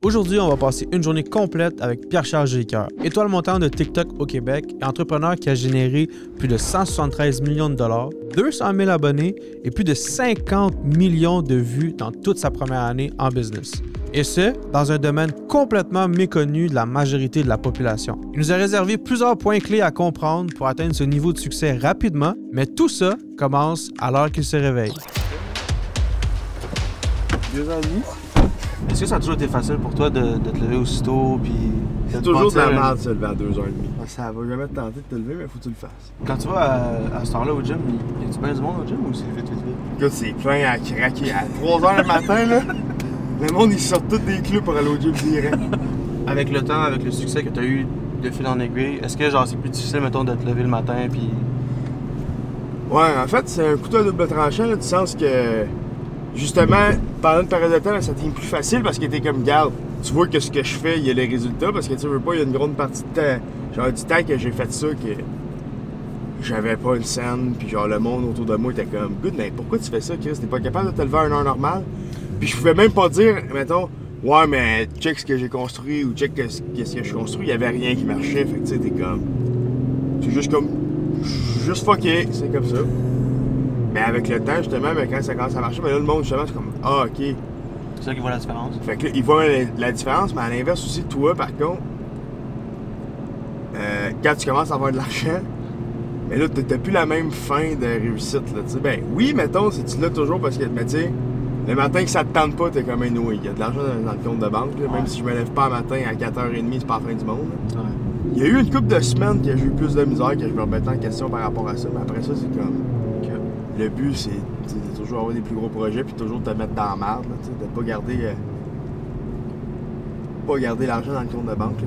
Aujourd'hui, on va passer une journée complète avec Pierre-Charles Gélicoeur, étoile montante de TikTok au Québec et entrepreneur qui a généré plus de 173 millions de dollars, 200 000 abonnés et plus de 50 millions de vues dans toute sa première année en business. Et ce, dans un domaine complètement méconnu de la majorité de la population. Il nous a réservé plusieurs points clés à comprendre pour atteindre ce niveau de succès rapidement, mais tout ça commence alors qu'il se réveille. 2 ans et demi. Est-ce que ça a toujours été facile pour toi de te lever aussitôt puis C'est toujours de la merde de se lever à 2h30. Ça va jamais te tenter de te lever, mais faut que tu le fasses. Quand tu vas à cette heure-là au gym, y a-tu bien du monde au gym ou c'est vite? Écoute, c'est plein à craquer. À 3h le matin, là, le monde, ils sortent tous des clubs pour aller au gym direct. Avec le temps, avec le succès que tu as eu de fil en aiguille, est-ce que genre c'est plus difficile, mettons, de te lever le matin puis... Ouais, en fait, c'est un couteau à double tranchant, là, du sens que... Justement, pendant une période de temps, là, ça devient plus facile parce que t'es comme, garde, tu vois que ce que je fais, il y a les résultats parce que tu veux pas, il y a une grande partie de temps, genre du temps que j'ai fait ça, que j'avais pas une scène, puis genre le monde autour de moi était comme, good, mais pourquoi tu fais ça, Chris? T'es pas capable de te lever à une heure normale? Puis je pouvais même pas dire, mettons, ouais, mais check ce que j'ai construit ou check qu'est-ce que je construis, il y avait rien qui marchait, fait que tu sais, t'es comme, c'est juste comme, juste fucké, c'est comme ça. Mais avec le temps, justement, quand ça commence à marcher, ben là, le monde, justement, c'est comme, ah, OK. C'est ça qui voit la différence? Fait que là, ils voient la différence, mais à l'inverse aussi, toi, par contre, quand tu commences à avoir de l'argent, mais là, t'as plus la même fin de réussite, là, tu sais. Ben, oui, mettons, si tu l'as toujours parce que, mais tu sais, le matin que ça te tente pas, t'es comme un nouille. Il y a de l'argent dans le compte de banque, là, même si je me lève pas le matin à 4h30, c'est pas la fin du monde. Ouais. Il y a eu une couple de semaines que j'ai eu plus de misère, que je me remettais en question par rapport à ça, mais après ça, c'est comme... Le but, c'est de toujours avoir des plus gros projets puis toujours te mettre dans la merde, de pas garder l'argent dans le compte de banque.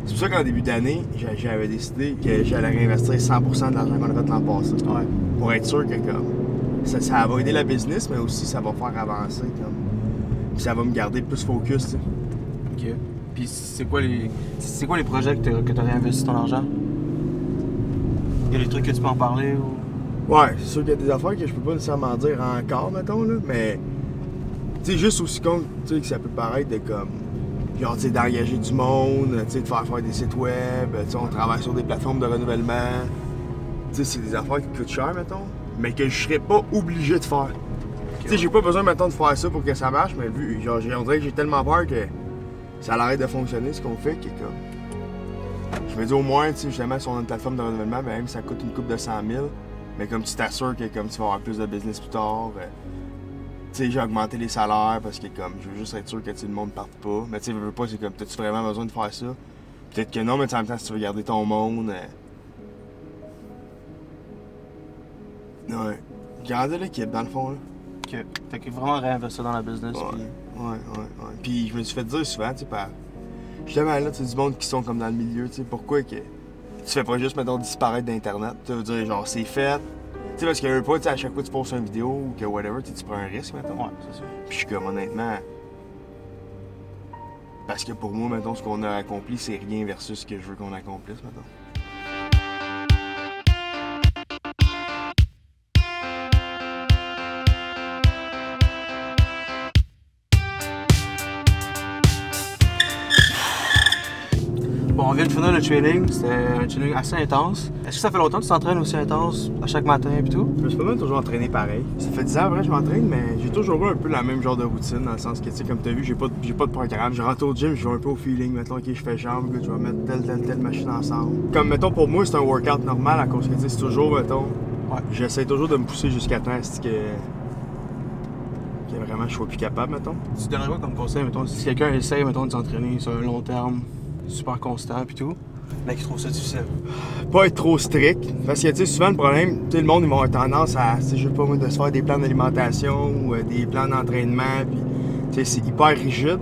C'est pour ça qu'en début d'année, j'avais décidé que j'allais réinvestir 100% de l'argent qu'on a fait l'an passé. Ouais. Pour être sûr que comme, ça va aider la business, mais aussi ça va faire avancer. Puis ça va me garder plus focus. T'sais. OK. Puis c'est quoi les projets que tu as réinvesti ton argent? Il y a des trucs que tu peux en parler ou... Ouais, c'est sûr qu'il y a des affaires que je peux pas nécessairement dire encore, mettons, là, mais... Tu sais, juste aussi con, tu sais, que ça peut paraître de comme... Genre, tu sais, d'engager du monde, tu sais, de faire des sites web, tu sais, on travaille sur des plateformes de renouvellement. Tu sais, c'est des affaires qui coûtent cher, mettons, mais que je serais pas obligé de faire. Okay. Tu sais, j'ai pas besoin, mettons, de faire ça pour que ça marche, mais vu, genre, on dirait que j'ai tellement peur que ça arrête de fonctionner, ce qu'on fait, que comme... Je me dis au moins, tu sais, justement, sur une plateforme de renouvellement, ben, même si ça coûte une coupe de 100 000, mais comme tu t'assures que comme tu vas avoir plus de business plus tard, tu sais, j'ai augmenté les salaires parce que comme je veux juste être sûr que le monde ne parte pas. Mais tu sais, veux pas, c'est comme, t'as-tu vraiment besoin de faire ça? Peut-être que non, mais en même temps, si tu veux garder ton monde... Ouais. Garder l'équipe, dans le fond, là. OK. Fait que vraiment réinvestir dans la business. Ouais, puis... ouais. Puis je me suis fait dire souvent, tu sais, par... Justement, là, tu sais, du monde qui sont comme dans le milieu, tu sais, pourquoi que... Tu fais pas juste, mettons, disparaître d'Internet. Tu veux dire, genre, c'est fait. Tu sais, parce que pas, tu sais, à chaque fois que tu postes une vidéo ou que whatever, tu prends un risque, mettons. Ouais, c'est sûr. Puis je suis comme, honnêtement... Parce que pour moi, mettons, ce qu'on a accompli, c'est rien versus ce que je veux qu'on accomplisse, mettons. Bon, on vient de finir le training, c'était un training assez intense. Est-ce que ça fait longtemps que tu t'entraînes aussi intense à chaque matin et tout? Je me suis pas mal toujours entraîné pareil. Ça fait 10 ans, après, je m'entraîne, mais j'ai toujours eu un peu la même genre de routine, dans le sens que, tu sais, comme tu as vu, j'ai pas de programme. Je rentre au gym, je vais un peu au feeling, mettons, ok, je fais jambes, je vais mettre telle machine ensemble. Comme, mettons, pour moi, c'est un workout normal à cause que, tu sais, c'est toujours, mettons, ouais. J'essaie toujours de me pousser jusqu'à temps, que vraiment je sois plus capable, mettons. Tu donnerais quoi comme conseil, mettons, si quelqu'un essaie, mettons, de s'entraîner sur un long terme, super constant pis tout, mais qui trouve ça difficile? Pas être trop strict, parce que tu sais, souvent le problème, tu sais, le monde ils vont avoir tendance à, je sais pas moi, de se faire des plans d'alimentation ou des plans d'entraînement, puis tu sais, c'est hyper rigide.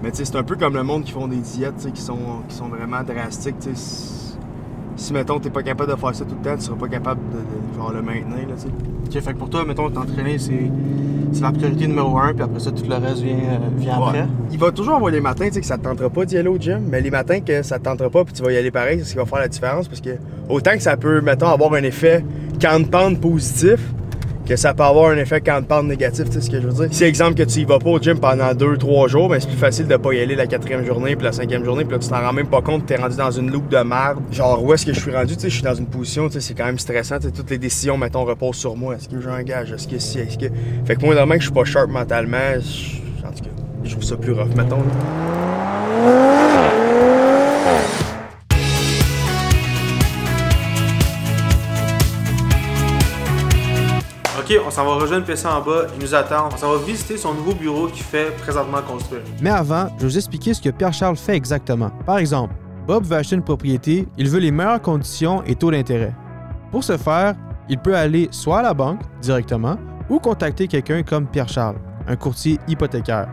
Mais tu sais, c'est un peu comme le monde qui font des diètes, tu sais, qui sont vraiment drastiques, tu sais. Si, mettons, t'es pas capable de faire ça tout le temps, tu seras pas capable de genre, le maintenir, là, tu sais. OK, fait que pour toi, mettons, t'entraîner, c'est la priorité numéro 1, puis après ça, tout le reste vient après. Il va toujours avoir des matins, tu sais, que ça te tentera pas d'y aller au gym, mais les matins que ça te tentera pas, puis tu vas y aller pareil, c'est ce qui va faire la différence, parce que autant que ça peut, mettons, avoir un effet countdown positif, que ça peut avoir un effet compound négatif, tu sais ce que je veux dire. Si exemple que tu y vas pas au gym pendant 2-3 jours, ben c'est plus facile de pas y aller la 4e journée puis la 5e journée, puis là tu t'en rends même pas compte, t'es rendu dans une loupe de merde. Genre où est-ce que je suis rendu, tu sais, je suis dans une position, tu sais, c'est quand même stressant, tu sais, toutes les décisions, mettons, reposent sur moi. Est-ce que j'engage, est-ce que si, est-ce que... Fait que moi, normalement que je suis pas sharp mentalement, en tout cas, je trouve ça plus rough, mettons. Là. OK, on s'en va rejoindre PC en bas, il nous attend. On s'en va visiter son nouveau bureau qu'il fait présentement construire. Mais avant, je vais vous expliquer ce que Pierre-Charles fait exactement. Par exemple, Bob veut acheter une propriété, il veut les meilleures conditions et taux d'intérêt. Pour ce faire, il peut aller soit à la banque directement ou contacter quelqu'un comme Pierre-Charles, un courtier hypothécaire,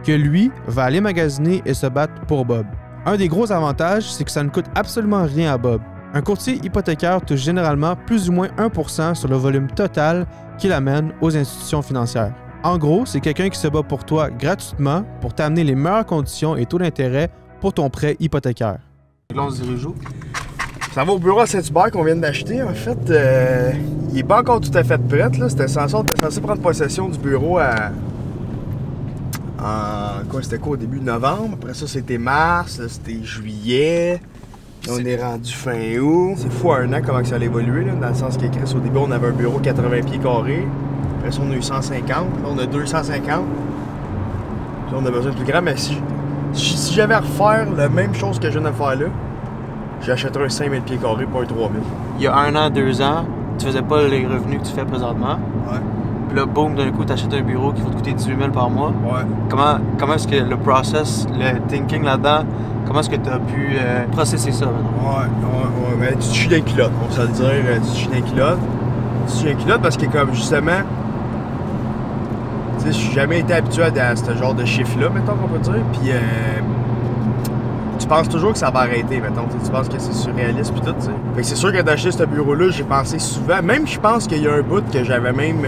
que lui va aller magasiner et se battre pour Bob. Un des gros avantages, c'est que ça ne coûte absolument rien à Bob. Un courtier hypothécaire touche généralement plus ou moins 1% sur le volume total qu'il amène aux institutions financières. En gros, c'est quelqu'un qui se bat pour toi gratuitement pour t'amener les meilleures conditions et taux d'intérêt pour ton prêt hypothécaire. Là, on se dirige où? Ça va au bureau à Saint-Hubert qu'on vient d'acheter. En fait, il n'est pas encore tout à fait prêt. C'était censé prendre possession du bureau c'était quoi, au début de novembre. Après ça, c'était mars, là, c'était juillet. Là, on est rendu fin août. C'est fou à un an comment ça a évolué, là, dans le sens qu'Chris, au début, on avait un bureau 80 pieds carrés. Après ça, on a eu 150. Là, on a 250. Là, on a besoin de plus grand. Mais si j'avais à refaire la même chose que je viens de faire là, j'achèterais un 5000 pieds carrés pour un 3000. Il y a 1 an, 2 ans, tu faisais pas les revenus que tu fais présentement. Ouais. Puis là, boum, d'un coup, tu achètes un bureau qui va te coûter 18 000 par mois. Ouais. Comment est-ce que le process, le thinking là-dedans, comment est-ce que tu as pu processer ça maintenant? Ouais. Mais tu te chies d'un culotte, on va se le dire. Tu te chies d'un culotte. Tu te chies d'un culotte parce que, comme justement, tu sais, je suis jamais été habitué à ce genre de chiffre-là, mettons qu'on peut dire. Puis, tu penses toujours que ça va arrêter, mettons. Tu penses que c'est surréaliste, puis tout, tu sais. Fait que c'est sûr que d'acheter ce bureau-là, j'ai pensé souvent. Même, je pense qu'il y a un bout que j'avais même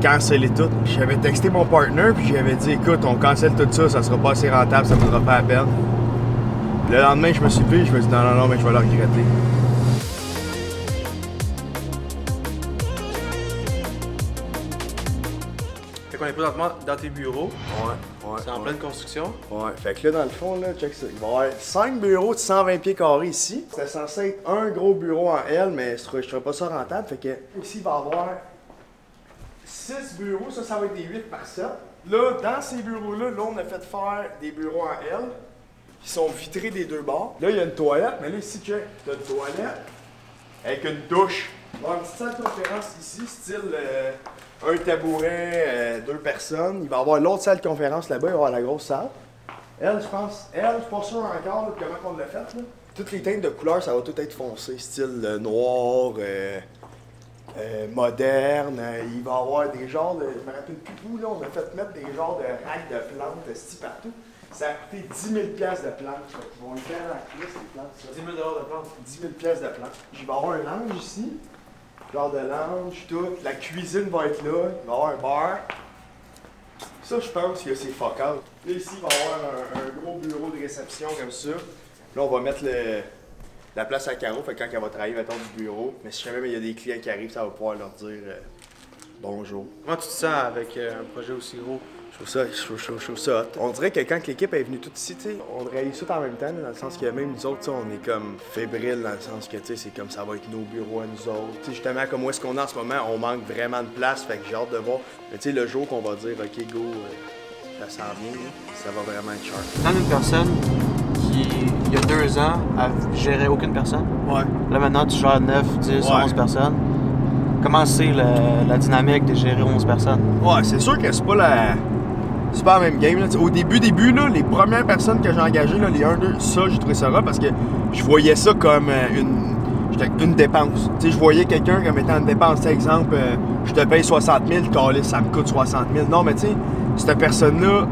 cancellé tout. J'avais texté mon partner, puis j'avais dit, écoute, on cancelle tout ça, ça sera pas assez rentable, ça ne vaudra pas la peine. Le lendemain, je me suis levé, je me suis dit, non, mais je vais le regretter. Fait qu'on est présentement dans tes bureaux. Ouais. C'est en pleine construction. Ouais. Fait que là, dans le fond, là, check ça. Il va y avoir 5 bureaux de 120 pieds carrés ici. C'était censé être un gros bureau en L, mais je trouvais pas ça rentable. Fait que ici, il va y avoir 6 bureaux. Ça va être des 8 par 7. Là, dans ces bureaux-là, on a fait faire des bureaux en L qui sont vitrés des deux bords. Là, il y a une toilette, mais là, ici, check, t'as une toilette avec une douche. Il va y avoir une petite salle de conférence ici, style un tabouret, 2 personnes. Il va y avoir l'autre salle de conférence là-bas, il va y avoir la grosse salle. Elle, je suis pas sûr encore là, comment on l'a fait. Là. Toutes les teintes de couleurs, ça va tout être foncé, style noir, moderne. Il va y avoir des genres de. Je me rappelle plus où, là, on a fait mettre des genres de racks de plantes partout. Ça a coûté 10 000 $ de plantes. Ils vont le faire en crise, les plantes. Ça. 10 000 $ de plantes. 10 000 $ de plantes. Il va y avoir un lounge ici. Genre de lounge, tout. La cuisine va être là. Il va y avoir un bar. Ça, je pense que c'est fuck out. Là, ici, il va y avoir un gros bureau de réception comme ça. Là, on va mettre la place à carreaux. Fait que quand elle va travailler, mettons, du bureau. Mais si jamais il y a des clients qui arrivent, ça va pouvoir leur dire bonjour. Comment tu te sens avec un projet aussi gros? Je trouve ça hot. On dirait que quand l'équipe est venue toute ici, on réalise tout en même temps, dans le sens que même nous autres, on est comme fébriles, dans le sens que c'est comme ça va être nos bureaux à nous autres. T'sais, justement, comme où est-ce qu'on est en ce moment, on manque vraiment de place, fait que j'ai hâte de voir. Mais le jour qu'on va dire, OK, go, ça s'en vient, ça va vraiment être sharp. Quand une personne qui, il y a 2 ans, gérait aucune personne, là maintenant tu gères 9, 10, 11 personnes. Comment c'est la dynamique de gérer 11 personnes? Ouais, c'est sûr que c'est pas la même game. Là. Au début, là, les premières personnes que j'ai engagées, là, les 1-2, ça, j'ai trouvé ça rare parce que je voyais ça comme une dépense. T'sais, je voyais quelqu'un comme étant une dépense. Par exemple, je te paye 60 000, ça me coûte 60 000. Non, mais tu sais, cette personne-là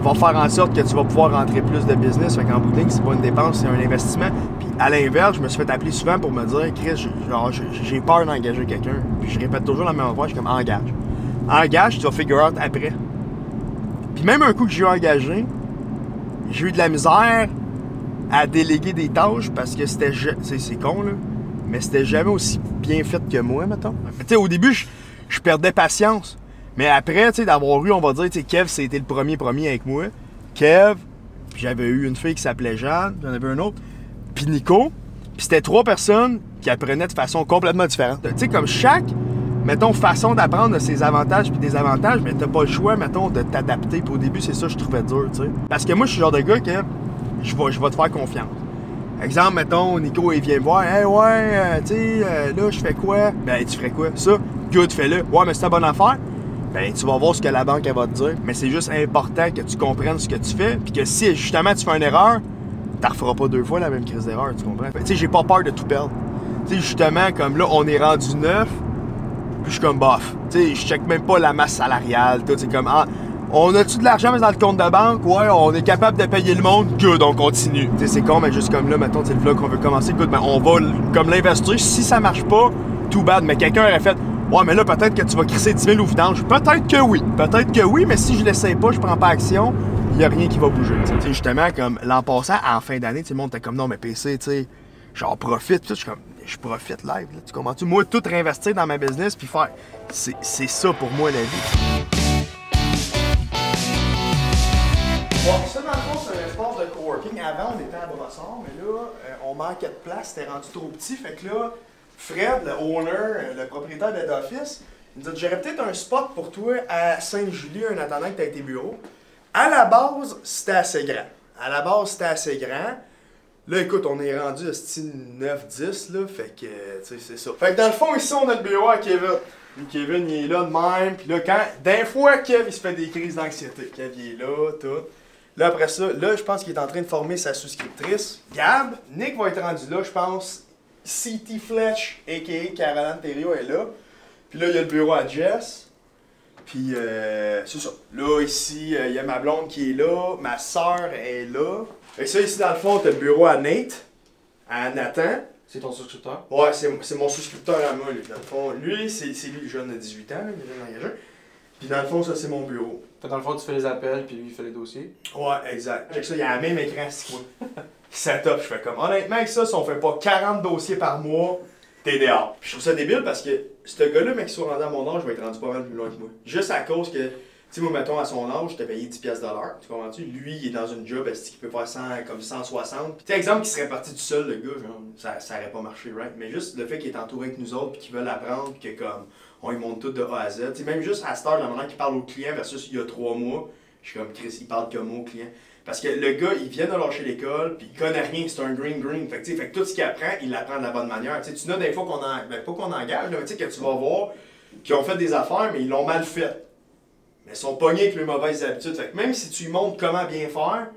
va faire en sorte que tu vas pouvoir rentrer plus de business. Fait qu'en bout de ligne, c'est pas une dépense, c'est un investissement. Puis à l'inverse, je me suis fait appeler souvent pour me dire, Chris, j'ai peur d'engager quelqu'un. Puis je répète toujours la même fois, je suis comme, engage. Engage, tu vas figure out après. Puis même un coup que j'ai engagé, j'ai eu de la misère à déléguer des tâches parce que c'est con, là, mais c'était jamais aussi bien fait que moi, mettons. Tu sais, au début, je perdais patience. Mais après, tu sais, d'avoir eu, on va dire, tu sais, Kev, c'était le premier avec moi. Kev, puis j'avais eu une fille qui s'appelait Jeanne, j'en avais un autre, puis Nico. Puis c'était 3 personnes qui apprenaient de façon complètement différente. Tu sais, comme chaque, mettons, façon d'apprendre a ses avantages puis des avantages, mais t'as pas le choix, mettons, de t'adapter. Puis au début, c'est ça que je trouvais dur, tu sais. Parce que moi, je suis le genre de gars que je vais te faire confiance. Exemple, mettons, Nico, il vient me voir, « Hey, ouais, tu sais, là, je fais quoi? » Ben, tu ferais quoi? Ça, good, fais-le. Ouais, mais c'est ta bonne affaire? Ben, tu vas voir ce que la banque, elle va te dire. Mais c'est juste important que tu comprennes ce que tu fais, puis que si, justement, tu fais une erreur, t'en referas pas 2 fois la même crise d'erreur, tu comprends? Tu sais, j'ai pas peur de tout perdre. Tu sais, justement, comme là, on est rendu 9, puis je suis comme bof. Tu sais, je check même pas la masse salariale, tout. C'est comme, ah, on a-tu de l'argent dans le compte de banque? Ouais, on est capable de payer le monde? Good, on continue. Tu sais, c'est con, mais juste comme là, mettons, c'est le vlog qu'on veut commencer. Good, ben, on va comme l'investir. Si ça marche pas, too bad. Mais quelqu'un aurait fait, ouais, mais là, peut-être que tu vas crisser 10 000 au vidange. Peut-être que oui. Peut-être que oui, mais si je l'essaye pas, je prends pas action, il y a rien qui va bouger. Tu sais, justement, comme l'an passant, en fin d'année, le monde était comme, non, mais PC, tu sais, genre, profite. Je suis comme, je profite live, là, tu comprends-tu? Moi, tout réinvestir dans ma business, puis faire, c'est ça pour moi, la vie. Bon, ça, dans le fond, c'est un espace de coworking. Avant, on était à Brossard, mais là, on manquait de place, c'était rendu trop petit. Fait que là, Fred, le owner, le propriétaire de l'office, il nous dit, j'aurais peut-être un spot pour toi à Sainte-Julie en attendant que tu aies tes bureaux. À la base, c'était assez grand. Là, écoute, on est rendu à style 9-10, là, fait que, tu sais, c'est ça. Fait que dans le fond, ici, on a le bureau à Kevin. Puis Kevin, il est là de même, puis là, d'un fois, Kev, il se fait des crises d'anxiété. Kev, il est là, tout. Là, après ça, là, je pense qu'il est en train de former sa souscriptrice. Gab, Nick va être rendu là, je pense. CT Fletch, a.k.a. Caroline Thériault, est là. Puis là, il y a le bureau à Jess. Puis, c'est ça. Là, ici, il y a ma blonde qui est là. Ma soeur est là. Et ça, ici, dans le fond, t'as le bureau à Nate, à Nathan. C'est ton souscripteur? Ouais, c'est mon souscripteur à moi, lui. Dans le fond, lui, c'est lui le jeune de 18 ans, là, il est engagé. Puis dans le fond, ça, c'est mon bureau. Fait dans le fond, tu fais les appels, puis lui, il fait les dossiers? Ouais, exact. Avec ça, il y a le même écran, c'est quoi. Setup, je fais comme, honnêtement, avec ça, si on fait pas 40 dossiers par mois, t'es dehors. Puis je trouve ça débile parce que ce gars-là, mec, qui soit rendu à mon âge, va être rendu pas mal plus loin que moi. Juste à cause que, tu sais, moi, mettons, à son âge, je t'ai payé 10$ de l'heure. Tu comprends-tu? Lui, il est dans une job, est-ce qu'il peut faire 100, comme 160. Puis, tu sais, exemple, qu'il serait parti tout seul, le gars, genre, ça aurait pas marché, right? Mais juste le fait qu'il est entouré avec nous autres, puis qu'il veut l'apprendre, puis que, comme, on y monte tout de A à Z. Tu sais, même juste à cette heure, la manière qu'il parle au client versus il y a 3 mois, je suis comme, Chris, il parle comme moi au client. Parce que le gars, il vient de lâcher l'école, puis il connaît rien, c'est un green. Fait que tout ce qu'il apprend, il l'apprend de la bonne manière. T'sais, tu as des fois qu'on pas qu'on engage, mais que tu vas voir, qui ont fait des affaires, mais ils l'ont mal fait. Mais ils sont pognés avec les mauvaises habitudes. Fait que même si tu lui montres comment bien faire,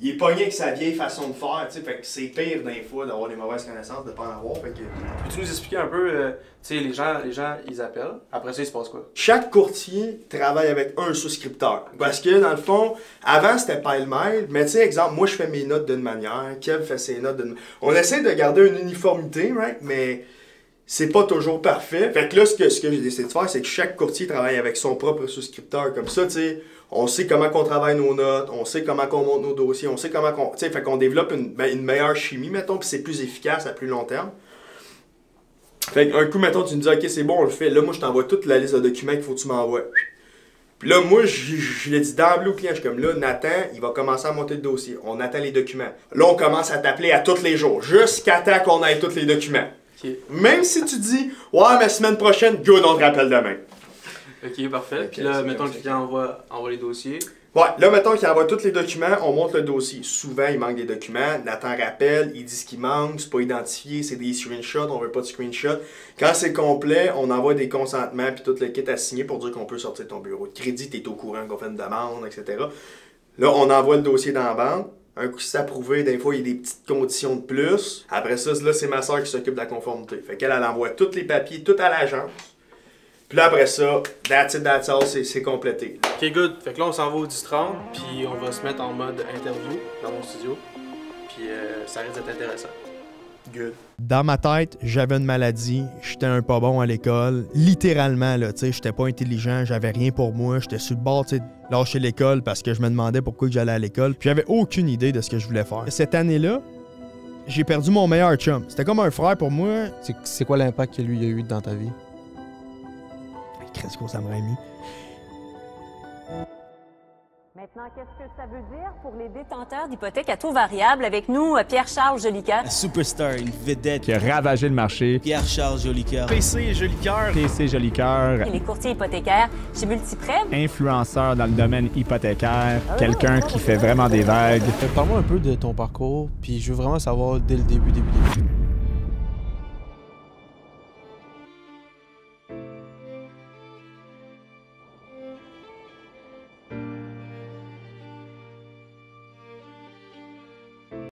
il est pogné avec sa vieille façon de faire. Fait que c'est pire des fois d'avoir des mauvaises connaissances, de ne pas en avoir. Fait que... Peux-tu nous expliquer un peu, tu sais, les gens, ils appellent, après ça, il se passe quoi? Chaque courtier travaille avec un souscripteur. Parce que, dans le fond, avant, c'était pile-mêle. Mais tu sais, exemple, moi, je fais mes notes d'une manière, Kev fait ses notes d'une manière. On essaie de garder une uniformité, right? Mais c'est pas toujours parfait. Fait que là, ce que j'ai décidé de faire, c'est que chaque courtier travaille avec son propre souscripteur. Comme ça, tu sais, on sait comment qu'on travaille nos notes, on sait comment qu'on monte nos dossiers, on sait comment qu'on... Tu sais, fait qu'on développe une meilleure chimie, mettons, puis c'est plus efficace à plus long terme. Fait qu'un coup, mettons, tu me dis, OK, c'est bon, on le fait. Là, moi, je t'envoie toute la liste de documents qu'il faut que tu m'envoies. Puis là, moi, je l'ai dit d'emblée au client, je suis comme là, Nathan, il va commencer à monter le dossier. On attend les documents. Là, on commence à t'appeler à tous les jours, jusqu'à temps qu'on ait tous les documents. Okay. Même si tu dis, ouais, mais semaine prochaine, good, on te rappelle demain. Ok, parfait. Puis là, mettons que le client envoie les dossiers. Ouais, là, mettons qu'il envoie tous les documents, on monte le dossier. Souvent, il manque des documents. Nathan rappelle, il dit ce qui manque, c'est pas identifié, c'est des screenshots, on veut pas de screenshots. Quand c'est complet, on envoie des consentements puis tout le kit à signer pour dire qu'on peut sortir ton bureau de crédit, t'es au courant qu'on fait une demande, etc. Là, on envoie le dossier dans la banque. Un coup, c'est approuvé, des fois, il y a des petites conditions de plus. Après ça, là, c'est ma soeur qui s'occupe de la conformité. Fait qu'elle, elle envoie tous les papiers, tout à l'agence. Puis là, après ça, that's it, that's all, c'est complété. Ok, good. Fait que là, on s'en va au 10-30, puis on va se mettre en mode interview dans mon studio. Puis ça risque d'être intéressant. Good. Dans ma tête, j'avais une maladie, j'étais un pas bon à l'école. Littéralement, là, tu sais, j'étais pas intelligent, j'avais rien pour moi, j'étais sur le bord, tu sais, de lâcher l'école parce que je me demandais pourquoi j'allais à l'école. Puis j'avais aucune idée de ce que je voulais faire. Cette année-là, j'ai perdu mon meilleur chum. C'était comme un frère pour moi. C'est quoi l'impact que lui a eu dans ta vie? Cresco, ça m'aurait ému. Maintenant, qu'est-ce que ça veut dire pour les détenteurs d'hypothèques à taux variable? Avec nous, Pierre-Charles Jolicoeur. Un superstar, une vedette qui a ravagé le marché. Pierre-Charles Jolicoeur. PC Jolicoeur. PC Jolicoeur. Et les courtiers hypothécaires chez Multiprêt. Influenceur dans le domaine hypothécaire. Quelqu'un qui fait vraiment des vagues. Parle-moi un peu de ton parcours, puis je veux vraiment savoir dès le début.